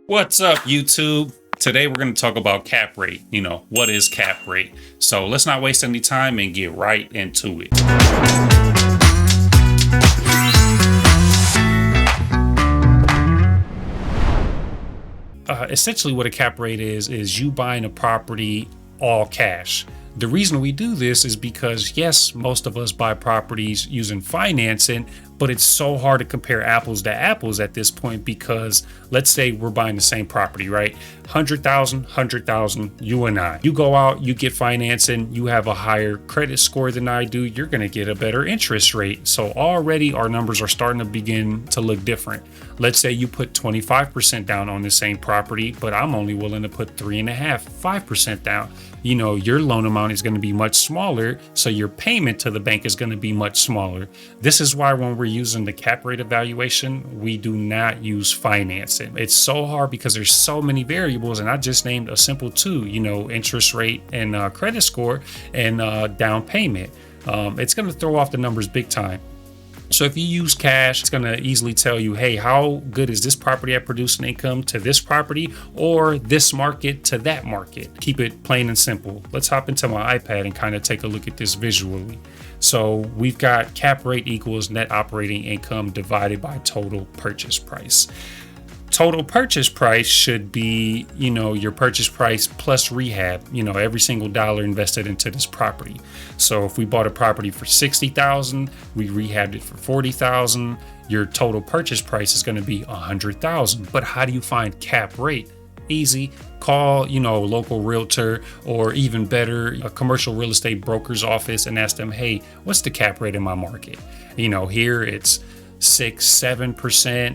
What's up, YouTube? Today we're going to talk about cap rate. What is cap rate? So let's not waste any time and get right into it. Essentially what a cap rate is you buying a property all cash. The reason we do this is because, yes, most of us buy properties using financing, but it's so hard to compare apples to apples at this point because let's say we're buying the same property, right? 100,000, you and I. You go out, you get financing, you have a higher credit score than I do, you're going to get a better interest rate. So already our numbers are starting to begin to look different. Let's say you put 25% down on the same property, but I'm only willing to put 5% down. Your loan amount is going to be much smaller, so your payment to the bank is going to be much smaller. This is why when we're using the cap rate evaluation, we do not use financing. It's so hard because there's so many variables, and I just named a simple two, interest rate and credit score and down payment. It's going to throw off the numbers big time. So if you use cash, it's going to easily tell you, hey, how good is this property at producing income to this property or this market to that market? Keep it plain and simple. Let's hop into my iPad and kind of take a look at this visually. So we've got cap rate equals net operating income divided by total purchase price. Total purchase price should be, your purchase price plus rehab, every single dollar invested into this property. So if we bought a property for $60,000, we rehabbed it for $40,000, your total purchase price is going to be $100,000. But how do you find cap rate? Easy. Call, a local realtor or even better, a commercial real estate broker's office and ask them, hey, what's the cap rate in my market? Here it's 6-7%,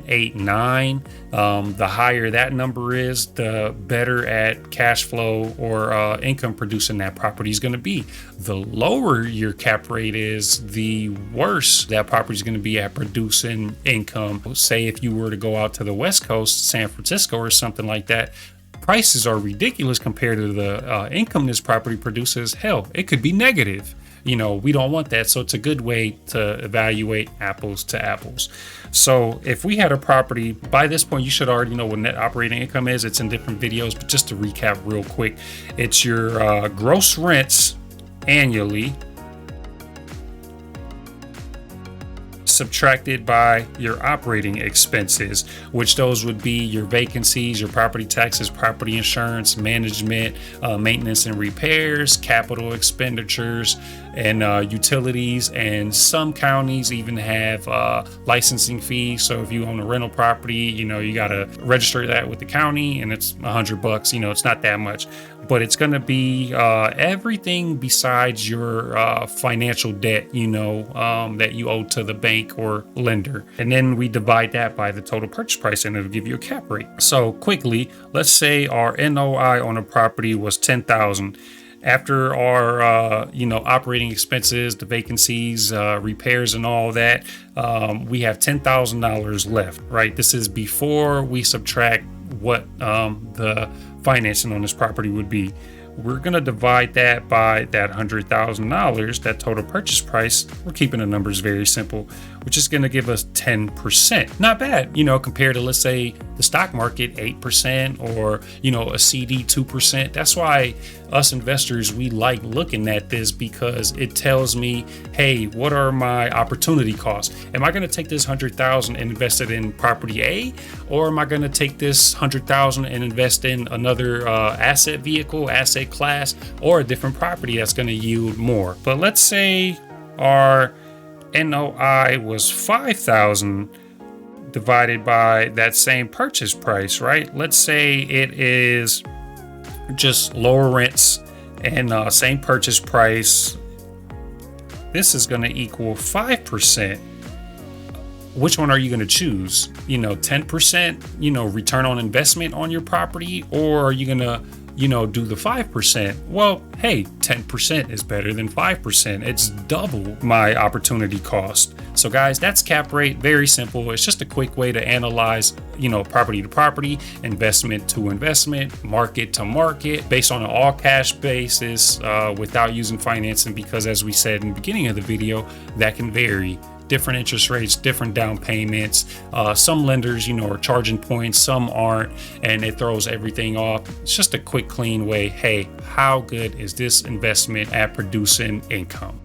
8-9. The higher that number is, the better at cash flow or income producing that property is going to be. The lower your cap rate is, the worse that property is going to be at producing income. Say if you were to go out to the West Coast, San Francisco or something like that, prices are ridiculous compared to the income this property produces. Hell, it could be negative. We don't want that. So it's a good way to evaluate apples to apples. So if we had a property, by this point, you should already know what net operating income is. It's in different videos, but just to recap real quick, it's your gross rents annually subtracted by your operating expenses, which those would be your vacancies, your property taxes, property insurance, management, maintenance and repairs, capital expenditures, and utilities. And some counties even have licensing fees. So if you own a rental property, you got to register that with the county, and it's $100. It's not that much, but it's going to be everything besides your financial debt, that you owe to the bank or lender. And then we divide that by the total purchase price and it'll give you a cap rate. So quickly, let's say our NOI on a property was $10,000. After our, operating expenses, the vacancies, repairs and all that, we have $10,000 left, right? This is before we subtract what the financing on this property would be. We're going to divide that by that $100,000, that total purchase price. We're keeping the numbers very simple, which is going to give us 10%. Not bad, compared to, let's say, the stock market, 8%, or, a CD, 2%. That's why us investors, we like looking at this because it tells me, hey, what are my opportunity costs? Am I going to take this $100,000 and invest it in property A, or am I going to take this $100,000 and invest in another asset vehicle, asset class, or a different property that's going to yield more? But let's say our NOI was $5,000 divided by that same purchase price, right? Let's say it is just lower rents and same purchase price. This is going to equal 5%. Which one are you going to choose? 10%, return on investment on your property, or are you going to do the 5%? Well, hey, 10% is better than 5%. It's double my opportunity cost. So guys, that's cap rate. Very simple. It's just a quick way to analyze, property to property, investment to investment, market to market, based on an all cash basis, without using financing, because as we said in the beginning of the video, that can vary different interest rates, different down payments. Some lenders, are charging points, some aren't, and it throws everything off. It's just a quick, clean way. Hey, how good is this investment at producing income?